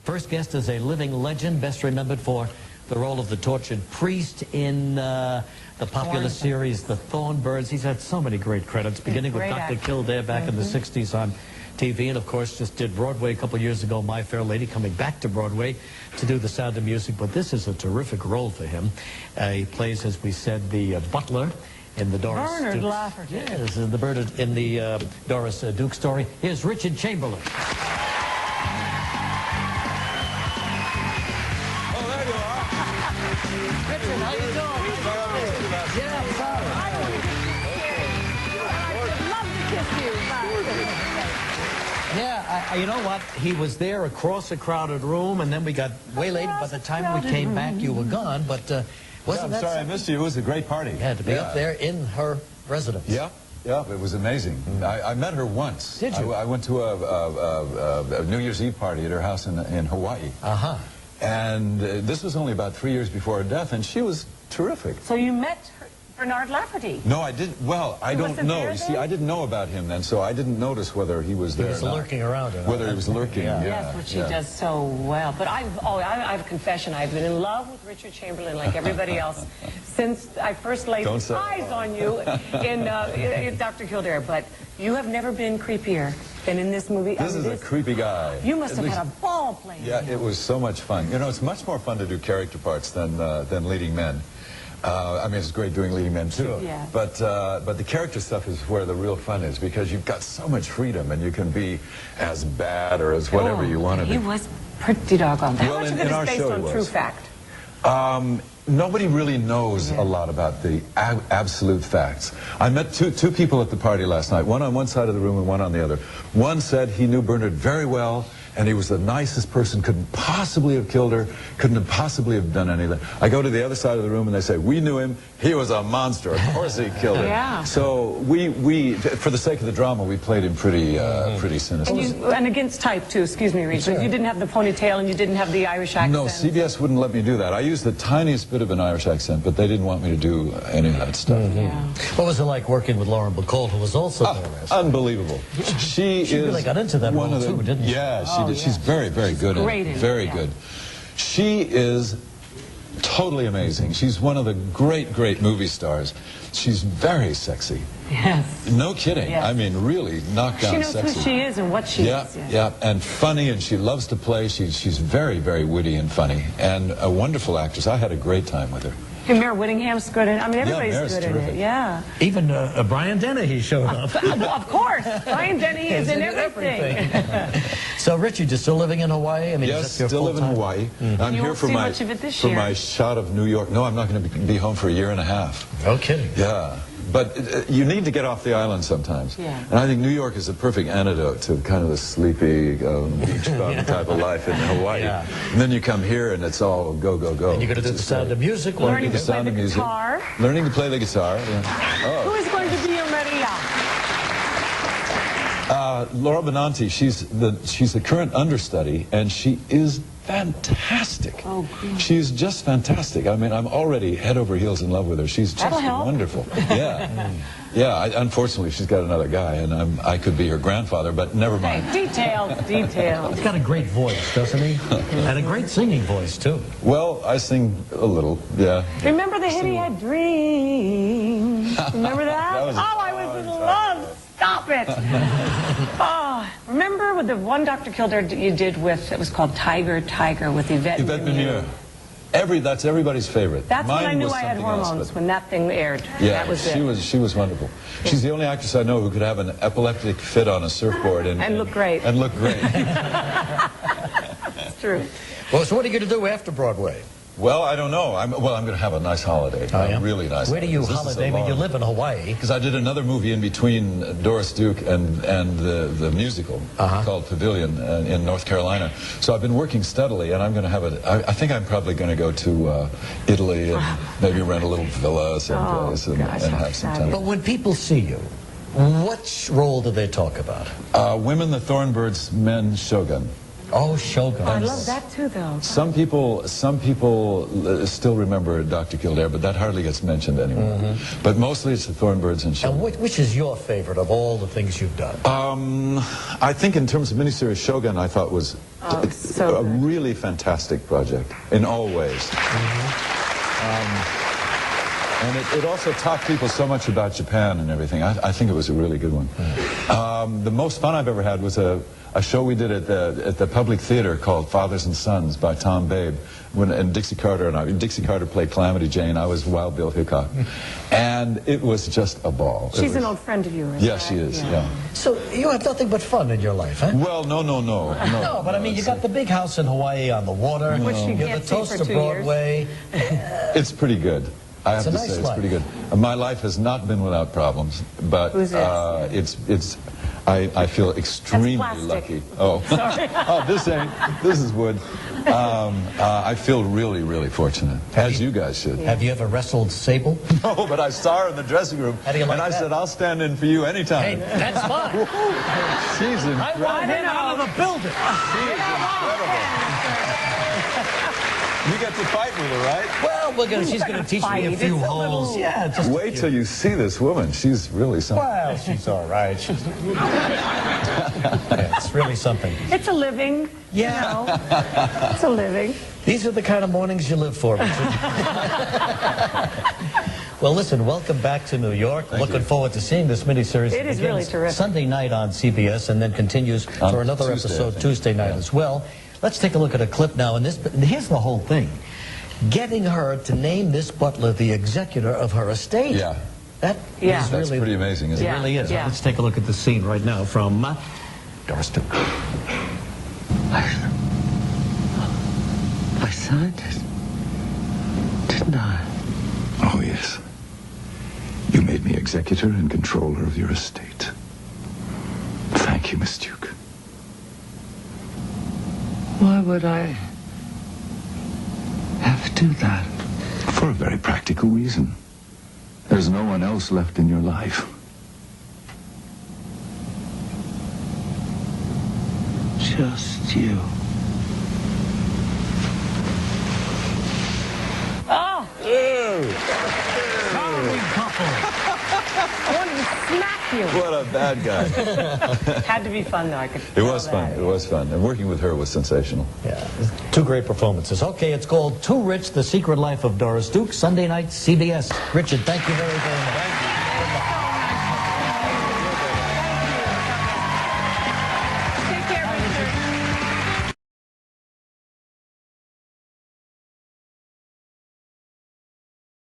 First guest is a living legend, best remembered for the role of the tortured priest in the popular series The Thornbirds. He's had so many great credits, beginning with Dr. Kildare back in the 60s on TV, and of course just did Broadway a couple years ago, My Fair Lady, coming back to Broadway to do The Sound of Music. But this is a terrific role for him. He plays, as we said, the butler in the Doris Bernard Lafferty. Yes, in the Doris Duke story. Here's Richard Chamberlain. Richard, how you doing? Yeah, I'm sorry. I'd love to kiss you. Yeah, you know what? He was there across a crowded room, and then we got waylaid. By the time we came back, you were gone. But wasn't that I'm sorry I missed you. It was a great party. Yeah, to be up there in her residence. Yeah, it was amazing. I met her once. Did you? I went to a New Year's Eve party at her house in Hawaii. Uh-huh. And this was only about 3 years before her death, and she was terrific. So you met Bernard Lafferty? No, I didn't. Well, I don't know. You see, I didn't know about him then, so I didn't notice whether he was there. He was lurking around. Whether he was lurking. Yeah. Yes, which he does so well. But I have a confession. I've been in love with Richard Chamberlain, like everybody else, since I first laid eyes on you in Dr. Kildare. But you have never been creepier than in this movie. This is a creepy guy. You must have had a ball playing. Yeah, it was so much fun. You know, it's much more fun to do character parts than leading men. I mean, it's great doing leading men too. Sure. Yeah. But the character stuff is where the real fun is, because you've got so much freedom, and you can be as bad or as whatever you want to be. He was pretty doggone. How much of it is based on true fact? Nobody really knows a lot about the absolute facts. I met two people at the party last night, one on one side of the room and one on the other. One said he knew Bernard very well, and he was the nicest person, couldn't possibly have killed her, couldn't have possibly have done anything. I go to the other side of the room and they say, we knew him, he was a monster, of course he killed her. Yeah. So we, for the sake of the drama, we played him pretty sinister. And against type too, excuse me, Regis. You didn't have the ponytail and you didn't have the Irish accent. No, CBS wouldn't let me do that. I used the tiniest bit of an Irish accent, but they didn't want me to do any of that stuff. Yeah. What was it like working with Lauren Bacall, who was also there? Unbelievable. She really got into that role too, didn't she? Yeah, she did. She's very good in it. Very good. She is totally amazing. She's one of the great movie stars. She's very sexy. Yes. No kidding. Yes. I mean, really knockdown sexy. She knows who she is and what she is. Yeah, and funny, and she loves to play. She's very witty and funny, and a wonderful actress. I had a great time with her. And Mayor Whittingham's good in it. I mean, everybody's good in it. Yeah. Even Brian Dennehy showed up. Well, of course. Brian Dennehy is in everything. So, Richard, you're still living in Hawaii? I mean, yes, still live in Hawaii. I'm here for my shot of New York. No, I'm not going to be home for a year and a half. No kidding. Yeah. But you need to get off the island sometimes. Yeah. And I think New York is a perfect antidote to kind of the sleepy beach bum type of life in Hawaii. Yeah. And then you come here and it's all go. And you're going to do the Sound of Music. Learning to play the guitar. Learning to play the guitar. Yeah. Oh. Who is going to be your Maria? Laura Benanti. She's the current understudy, and she is fantastic. Oh, good. She's just fantastic. I mean, I'm already head over heels in love with her. She's just wonderful. Yeah. Yeah, unfortunately, she's got another guy, and I could be her grandfather, but never mind. Hey, details. He's got a great voice, doesn't he? And a great singing voice, too. Well, I sing a little, yeah. Remember the hit he had, Dreams? Remember that? I was in love. Stop it. Remember with the one Dr. Kildare you did with, it was called Tiger with Yvette Mimieux. That's everybody's favorite. That's when I knew I had hormones, when that thing aired. Yeah, that was she was wonderful. She's the only actress I know who could have an epileptic fit on a surfboard and look great. And look great. It's true. Well, so what are you going to do after Broadway? Well, I don't know. I'm going to have a nice holiday. A really nice. Where do you holiday? I mean, you live in Hawaii. Because I did another movie in between Doris Duke and the musical called Pavilion in North Carolina. So I've been working steadily, and I'm going to have I think I'm probably going to go to Italy and maybe rent a little villa someplace and have some time. But when people see you, what role do they talk about? Women, the Thornbirds, men, Shogun. Oh, Shogun. I love that too, though. Some people still remember Dr. Kildare, but that hardly gets mentioned anymore. But mostly it's the Thornbirds and Shogun. And which is your favorite of all the things you've done? I think in terms of miniseries, Shogun I thought was a really fantastic project in all ways. And it also taught people so much about Japan and everything. I think it was a really good one. The most fun I've ever had was a show we did at the Public Theater called Fathers and Sons by Tom Babe. And Dixie Carter played Calamity Jane. I was Wild Bill Hickok. And it was just a ball. She's an old friend of yours. Yes, she is, yeah. So you have nothing but fun in your life, huh? Well, no. No, but I mean, you got the big house in Hawaii on the water. Which you You're can't the see toast for of 2 Broadway. It's pretty good. I have to say, it's pretty good. My life has not been without problems, but I feel extremely lucky. Oh, sorry. Oh, this is wood. I feel really, really fortunate, as you guys should. Have you ever wrestled Sable? No, but I saw her in the dressing room, How do you like and I said, I'll stand in for you anytime. Hey, that's fine. She's incredible. I want him out of the building. She is incredible. You get to fight with her, right? Well, she's going to teach me a few holes. Yeah, just wait till you see this woman. She's really something. Well, she's all right. Yeah, it's really something. It's a living. Yeah. You know. It's a living. These are the kind of mornings you live for, Richard. Well, listen, welcome back to New York. Looking forward to seeing this miniseries. It is really terrific. Sunday night on CBS and then continues for another episode Tuesday night as well. Let's take a look at a clip now. And here's the whole thing. Getting her to name this butler the executor of her estate. Yeah. That's pretty amazing, isn't it? It really is. Yeah. Let's take a look at the scene right now from Doris Duke. I signed it, didn't I? Oh, yes. You made me executor and controller of your estate. Thank you, Miss Duke. Why would I have to do that? For a very practical reason. There's no one else left in your life. Just you. Oh! Charming couple. I wanted to smack you. What a bad guy. Had to be fun, though. I could It was fun. It was fun. And working with her was sensational. Yeah, two great performances. Okay, it's called Too Rich, The Secret Life of Doris Duke, Sunday night, CBS. Richard, thank you very much.